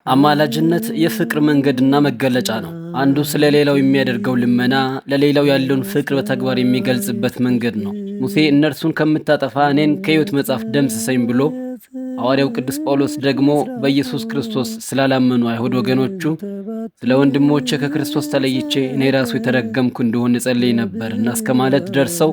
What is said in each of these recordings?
አማላጅነት የፍቅር መንገድና መገለጫ ነው። አንዱ ስለሌላው የሚያደርገው ልመና ለሌላው ያለውን ፍቅር በተግባር የሚገልጽበት መንገድ ነው። ሙሴ እነርሱን ከምታጠፋ እኔን ከሕይወት መጽሐፍ ደምስሰኝ ብሎ፣ ሐዋርያው ቅዱስ ጳውሎስ ደግሞ በኢየሱስ ክርስቶስ ስላላመኑ አይሁድ ወገኖቹ ስለ ወንድሞቼ ከክርስቶስ ተለይቼ እኔ ራሱ የተረገምኩ እንደሆን እጸልይ ነበር እና እስከ ማለት ደርሰው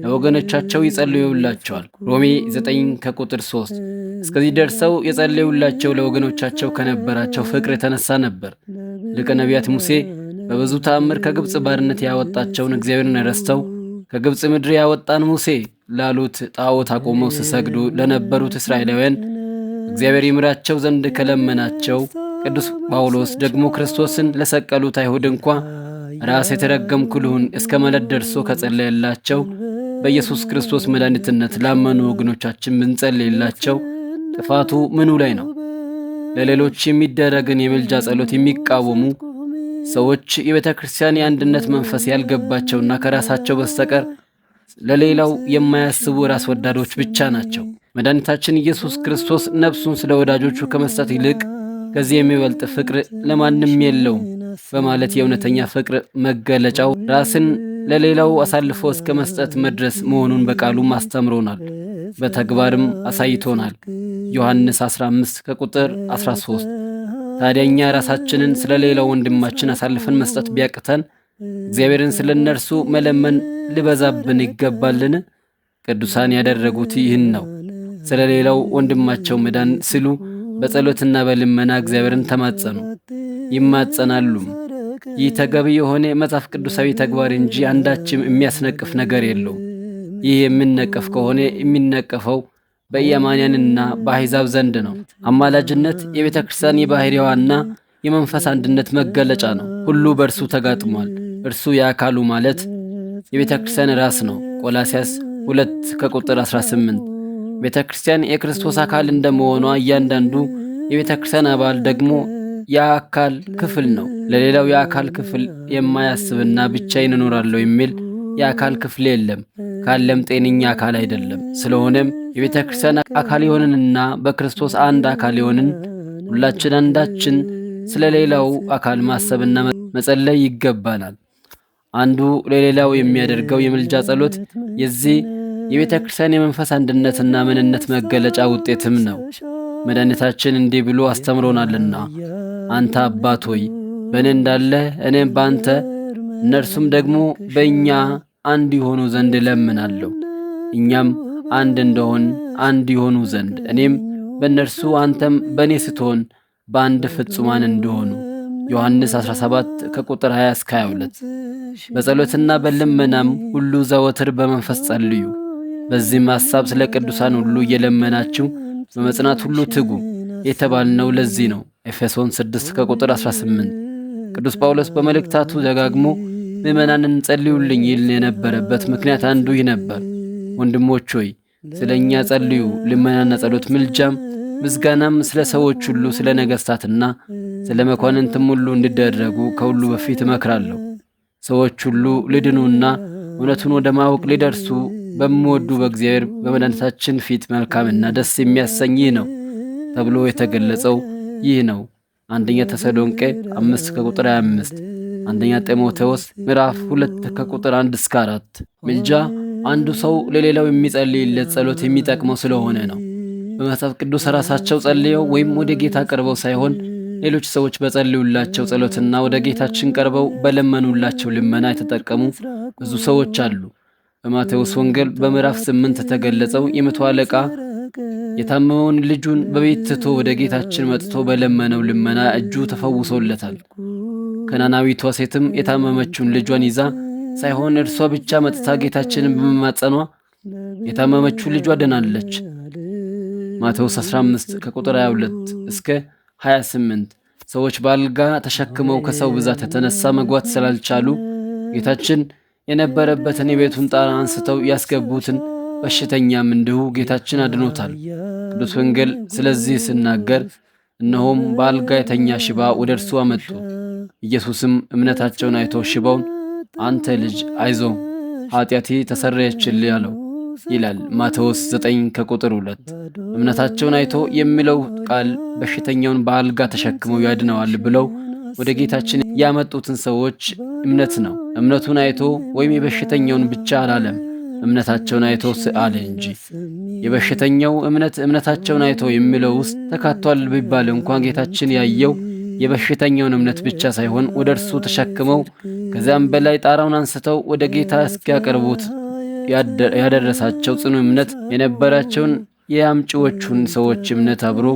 ለወገኖቻቸው ይጸልዩላቸዋል። ሮሜ 9 ከቁጥር 3 እስከዚህ ደርሰው የጸለዩላቸው ለወገኖቻቸው ከነበራቸው ፍቅር የተነሳ ነበር። ሊቀ ነቢያት ሙሴ በብዙ ተአምር ከግብፅ ባርነት ያወጣቸውን እግዚአብሔርን ረስተው ከግብፅ ምድር ያወጣን ሙሴ ላሉት ጣዖት አቆመው ሲሰግዱ ለነበሩት እስራኤላውያን እግዚአብሔር ይምራቸው ዘንድ ከለመናቸው፣ ቅዱስ ጳውሎስ ደግሞ ክርስቶስን ለሰቀሉት አይሁድ እንኳ ራስ የተረገምኩ ልሁን እስከ ማለት ደርሶ ከጸለየላቸው፣ በኢየሱስ ክርስቶስ መድኃኒትነት ላመኑ ወገኖቻችን ብንጸልይላቸው ጥፋቱ ምኑ ላይ ነው? ለሌሎች የሚደረግን የምልጃ ጸሎት የሚቃወሙ ሰዎች የቤተ ክርስቲያን የአንድነት መንፈስ ያልገባቸውና ከራሳቸው በስተቀር ለሌላው የማያስቡ ራስ ወዳዶች ብቻ ናቸው። መድኃኒታችን ኢየሱስ ክርስቶስ ነፍሱን ስለ ወዳጆቹ ከመስጠት ይልቅ ከዚህ የሚበልጥ ፍቅር ለማንም የለውም በማለት የእውነተኛ ፍቅር መገለጫው ራስን ለሌላው አሳልፎ እስከ መስጠት መድረስ መሆኑን በቃሉም አስተምሮናል፣ በተግባርም አሳይቶናል። ዮሐንስ 15 ከቁጥር 13። ታዲያ እኛ ራሳችንን ስለ ሌላው ወንድማችን አሳልፈን መስጠት ቢያቅተን እግዚአብሔርን ስለ እነርሱ መለመን ሊበዛብን ይገባልን? ቅዱሳን ያደረጉት ይህን ነው። ስለ ሌላው ወንድማቸው መዳን ሲሉ በጸሎትና በልመና እግዚአብሔርን ተማጸኑ፣ ይማጸናሉም። ይህ ተገቢ የሆነ መጽሐፍ ቅዱሳዊ ተግባር እንጂ አንዳችም የሚያስነቅፍ ነገር የለውም። ይህ የሚነቀፍ ከሆነ የሚነቀፈው በኢአማንያንና በአሕዛብ ዘንድ ነው። አማላጅነት የቤተ ክርስቲያን የባሕርያዋና የመንፈስ አንድነት መገለጫ ነው። ሁሉ በእርሱ ተጋጥሟል። እርሱ የአካሉ ማለት የቤተ ክርስቲያን ራስ ነው። ቆላስያስ 2 ከቁጥር 18። ቤተ ክርስቲያን የክርስቶስ አካል እንደመሆኗ እያንዳንዱ የቤተ ክርስቲያን አባል ደግሞ የአካል ክፍል ነው። ለሌላው የአካል ክፍል የማያስብና ብቻዬን እኖራለሁ የሚል የአካል ክፍል የለም፣ ካለም ጤነኛ አካል አይደለም። ስለሆነም የቤተ ክርስቲያን አካል የሆንንና በክርስቶስ አንድ አካል የሆንን ሁላችን አንዳችን ስለ ሌላው አካል ማሰብና መጸለይ ይገባናል። አንዱ ለሌላው የሚያደርገው የምልጃ ጸሎት የዚህ የቤተ ክርስቲያን የመንፈስ አንድነትና ምንነት መገለጫ ውጤትም ነው። መድኃኒታችን እንዲህ ብሎ አስተምሮናልና፣ አንተ አባት ሆይ በእኔ እንዳለ እኔም በአንተ እነርሱም ደግሞ በእኛ አንድ ይሆኑ ዘንድ እለምናለሁ። እኛም አንድ እንደሆን አንድ ይሆኑ ዘንድ እኔም በእነርሱ አንተም በእኔ ስትሆን በአንድ ፍጹማን እንደሆኑ። ዮሐንስ 17 ከቁጥር 20 እስከ 22። በጸሎትና በልመናም ሁሉ ዘወትር በመንፈስ ጸልዩ። በዚህም ሐሳብ ስለ ቅዱሳን ሁሉ እየለመናችሁ በመጽናት ሁሉ ትጉ የተባልነው ለዚህ ነው። ኤፌሶን 6 ከቁጥር 18። ቅዱስ ጳውሎስ በመልእክታቱ ደጋግሞ ምዕመናንን ጸልዩልኝ ይል የነበረበት ምክንያት አንዱ ይህ ነበር። ወንድሞች ሆይ ስለ እኛ ጸልዩ። ልመናና ጸሎት፣ ምልጃም ምስጋናም ስለ ሰዎች ሁሉ፣ ስለ ነገሥታትና ስለ መኳንንትም ሁሉ እንዲደረጉ ከሁሉ በፊት እመክራለሁ። ሰዎች ሁሉ ሊድኑና እውነቱን ወደ ማወቅ ሊደርሱ በሚወዱ በእግዚአብሔር በመድኃኒታችን ፊት መልካምና ደስ የሚያሰኝ ይህ ነው ተብሎ የተገለጸው ይህ ነው። አንደኛ ተሰሎንቄ 5 ከቁጥር 25፣ አንደኛ ጢሞቴዎስ ምዕራፍ 2 ከቁጥር 1 እስከ 4። ምልጃ አንዱ ሰው ለሌላው የሚጸልይለት ጸሎት የሚጠቅመው ስለሆነ ነው። በመጽሐፍ ቅዱስ ራሳቸው ጸልየው ወይም ወደ ጌታ ቀርበው ሳይሆን ሌሎች ሰዎች በጸልዩላቸው ጸሎትና ወደ ጌታችን ቀርበው በለመኑላቸው ልመና የተጠቀሙ ብዙ ሰዎች አሉ። በማቴዎስ ወንጌል በምዕራፍ 8 ተገለጸው የመቶ አለቃ የታመመውን ልጁን በቤት ትቶ ወደ ጌታችን መጥቶ በለመነው ልመና እጁ ተፈውሶለታል። ከናናዊቷ ሴትም የታመመችውን ልጇን ይዛ ሳይሆን እርሷ ብቻ መጥታ ጌታችንን በመማጸኗ የታመመችው ልጇ ድናለች። ማቴዎስ 15 ከቁጥር 22 እስከ 28። ሰዎች በአልጋ ተሸክመው ከሰው ብዛት የተነሳ መግባት ስላልቻሉ ጌታችን የነበረበትን የቤቱን ጣራ አንስተው ያስገቡትን በሽተኛም እንዲሁ ጌታችን አድኖታል። ቅዱስ ወንጌል ስለዚህ ሲናገር እነሆም በአልጋ የተኛ ሽባ ወደ እርሱ አመጡ። ኢየሱስም እምነታቸውን አይቶ ሽባውን አንተ ልጅ አይዞ ኃጢአቴ ተሰረየችልህ አለው። ይላል ማቴዎስ 9 ከቁጥር 2። እምነታቸውን አይቶ የሚለው ቃል በሽተኛውን በአልጋ ተሸክመው ያድነዋል ብለው ወደ ጌታችን ያመጡትን ሰዎች እምነት ነው። እምነቱን አይቶ ወይም የበሽተኛውን ብቻ አላለም፣ እምነታቸውን አይቶ አለ እንጂ። የበሽተኛው እምነታቸውን አይቶ የሚለው ውስጥ ተካቷል ቢባል እንኳን ጌታችን ያየው የበሽተኛውን እምነት ብቻ ሳይሆን ወደ እርሱ ተሸክመው ከዚያም በላይ ጣራውን አንስተው ወደ ጌታ እስኪያቀርቡት ያደረሳቸው ጽኑ እምነት የነበራቸውን የአምጪዎቹን ሰዎች እምነት አብሮ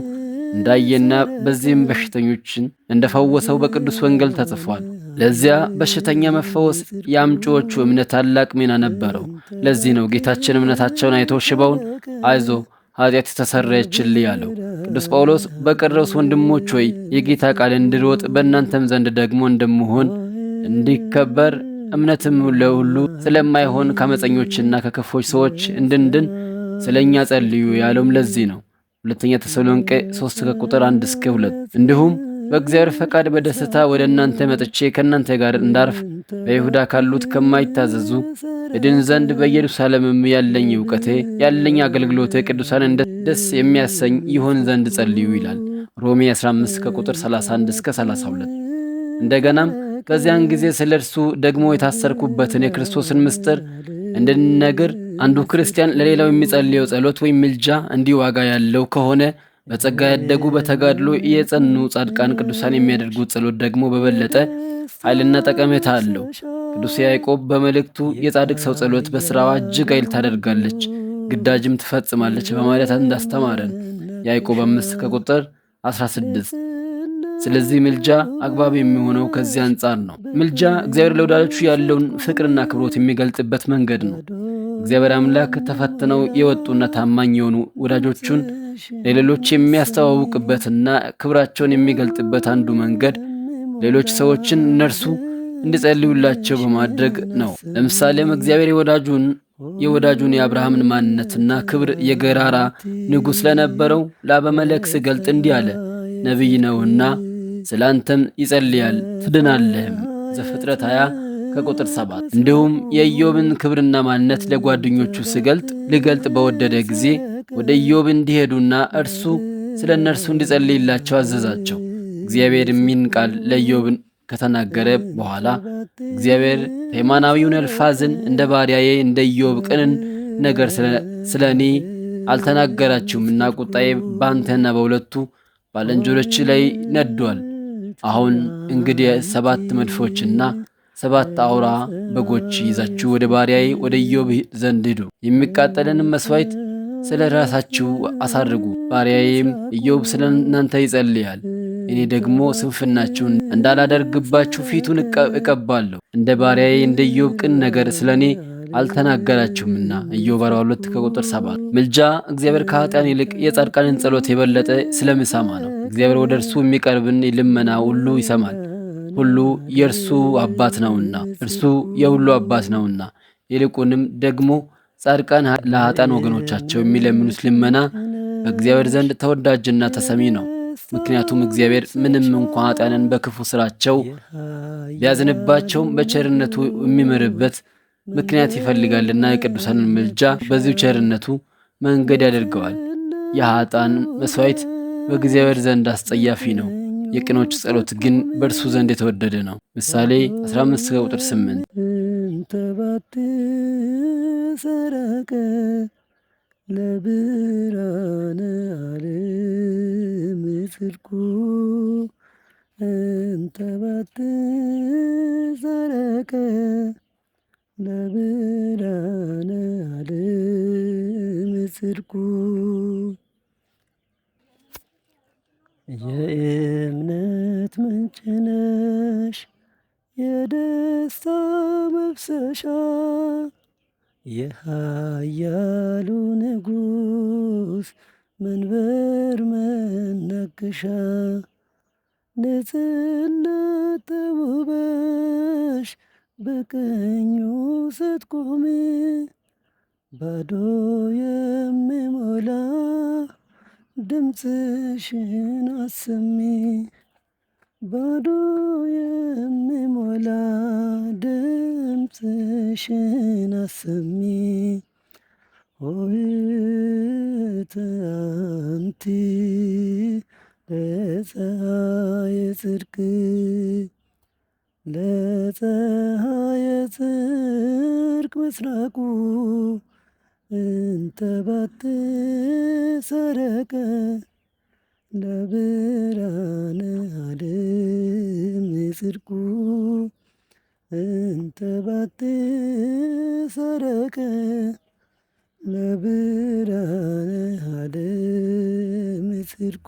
እንዳየና በዚህም በሽተኞችን እንደፈወሰው በቅዱስ ወንጌል ተጽፏል። ለዚያ በሽተኛ መፈወስ የአምጪዎቹ እምነት ታላቅ ሚና ነበረው። ለዚህ ነው ጌታችን እምነታቸውን አይቶ ሽባውን አይዞ ኃጢአት ተሰረየችልህ ያለው። ቅዱስ ጳውሎስ በቀረውስ ወንድሞች ሆይ የጌታ ቃል እንድሮጥ በእናንተም ዘንድ ደግሞ እንደምሆን እንዲከበር እምነትም ለሁሉ ስለማይሆን ከአመፀኞችና ከክፎች ሰዎች እንድንድን ስለ እኛ ጸልዩ ያለውም ለዚህ ነው። ሁለተኛ ተሰሎንቄ 3 ከቁጥር 1 እስከ 2። እንዲሁም በእግዚአብሔር ፈቃድ በደስታ ወደ እናንተ መጥቼ ከእናንተ ጋር እንዳርፍ በይሁዳ ካሉት ከማይታዘዙ እድን ዘንድ በኢየሩሳሌምም ያለኝ እውቀቴ ያለኝ አገልግሎቴ ቅዱሳን ደስ የሚያሰኝ ይሆን ዘንድ ጸልዩ ይላል ሮሜ 15 ከቁጥር 31 እስከ 32። እንደገናም በዚያን ጊዜ ስለ እርሱ ደግሞ የታሰርኩበትን የክርስቶስን ምስጢር እንድንነግር አንዱ ክርስቲያን ለሌላው የሚጸልየው ጸሎት ወይም ምልጃ እንዲህ ዋጋ ያለው ከሆነ በጸጋ ያደጉ በተጋድሎ የጸኑ ጻድቃን ቅዱሳን የሚያደርጉት ጸሎት ደግሞ በበለጠ ኃይልና ጠቀሜታ አለው። ቅዱስ ያዕቆብ በመልእክቱ የጻድቅ ሰው ጸሎት በሥራዋ እጅግ ኃይል ታደርጋለች፣ ግዳጅም ትፈጽማለች በማለት እንዳስተማረን ያዕቆብ 5 ከቁጥር 16። ስለዚህ ምልጃ አግባብ የሚሆነው ከዚህ አንጻር ነው። ምልጃ እግዚአብሔር ለወዳጆቹ ያለውን ፍቅርና አክብሮት የሚገልጽበት መንገድ ነው። እግዚአብሔር አምላክ ተፈትነው የወጡና ታማኝ የሆኑ ወዳጆቹን ለሌሎች የሚያስተዋውቅበትና ክብራቸውን የሚገልጥበት አንዱ መንገድ ሌሎች ሰዎችን እነርሱ እንዲጸልዩላቸው በማድረግ ነው። ለምሳሌም እግዚአብሔር የወዳጁን የአብርሃምን ማንነትና ክብር የገራራ ንጉሥ ለነበረው ለአበመሌክ ሲገልጥ እንዲህ አለ፣ ነቢይ ነውና ስለ አንተም ይጸልያል ትድናለህም። ዘፍጥረት 20 ከቁጥር 7። እንዲሁም የኢዮብን ክብርና ማንነት ለጓደኞቹ ሊገልጥ በወደደ ጊዜ ወደ ኢዮብ እንዲሄዱና እርሱ ስለ እነርሱ እንዲጸልይላቸው አዘዛቸው። እግዚአብሔር የሚን ቃል ለኢዮብ ከተናገረ በኋላ እግዚአብሔር ቴማናዊውን ኤልፋዝን እንደ ባሪያዬ እንደ ኢዮብ ቅንን ነገር ስለ እኔ አልተናገራችሁምና ቁጣዬ በአንተና በሁለቱ ባልንጀሮች ላይ ነዷል። አሁን እንግዲህ 7 መድፎችና 7 አውራ በጎች ይዛችሁ ወደ ባሪያዬ ወደ ኢዮብ ዘንድ ሂዱ፣ የሚቃጠልንም መስዋዕት ስለ ራሳችሁ አሳርጉ። ባሪያዬም ኢዮብ ስለ እናንተ ይጸልያል፣ እኔ ደግሞ ስንፍናችሁን እንዳላደርግባችሁ ፊቱን እቀባለሁ። እንደ ባሪያዬ እንደ ኢዮብ ቅን ነገር ስለ እኔ አልተናገራችሁምና። ኢዮብ 42 ከቁጥር 7። ምልጃ እግዚአብሔር ከኃጢአን ይልቅ የጻድቃንን ጸሎት የበለጠ ስለሚሰማ ነው። እግዚአብሔር ወደ እርሱ የሚቀርብን ልመና ሁሉ ይሰማል። ሁሉ የእርሱ አባት ነውና፣ እርሱ የሁሉ አባት ነውና። ይልቁንም ደግሞ ጻድቃን ለኃጥአን ወገኖቻቸው የሚለምኑት ልመና በእግዚአብሔር ዘንድ ተወዳጅና ተሰሚ ነው። ምክንያቱም እግዚአብሔር ምንም እንኳ ኃጥአንን በክፉ ስራቸው ቢያዝንባቸውም በቸርነቱ የሚምርበት ምክንያት ይፈልጋልና የቅዱሳንን ምልጃ በዚሁ ቸርነቱ መንገድ ያደርገዋል። የኃጥአን መስዋዕት በእግዚአብሔር ዘንድ አስጸያፊ ነው፣ የቅኖች ጸሎት ግን በእርሱ ዘንድ የተወደደ ነው። ምሳሌ 15 ቁጥር 8። እንተባት ሰረቀ ለብርሃነ ዓለም ጽድቁ እንተባት ሰረቀ ለብርሃነ ዓለም ጽድቁ። የእምነት ምንጭ ነሽ የደስታ መፍሰሻ የኃያሉ ንጉሥ መንበር መናገሻ ንጽሕነት ተውበሽ በቀኙ ስትቆሚ ባዶ የሚሞላ ድምፅሽን አሰሚ ባዶ የሚሞላ ድምፅሽን አሰሚ ሆህተ አንቲ ለፀሐየ ጽድቅ ለፀሐየ ጽድቅ ምስራቁ እንተ ባቲ ሰረቀ ለብርሃነ ዓለም ጽድቁ እንተ ባቲ ሰረቀ ለብርሃነ ዓለም ጽድቁ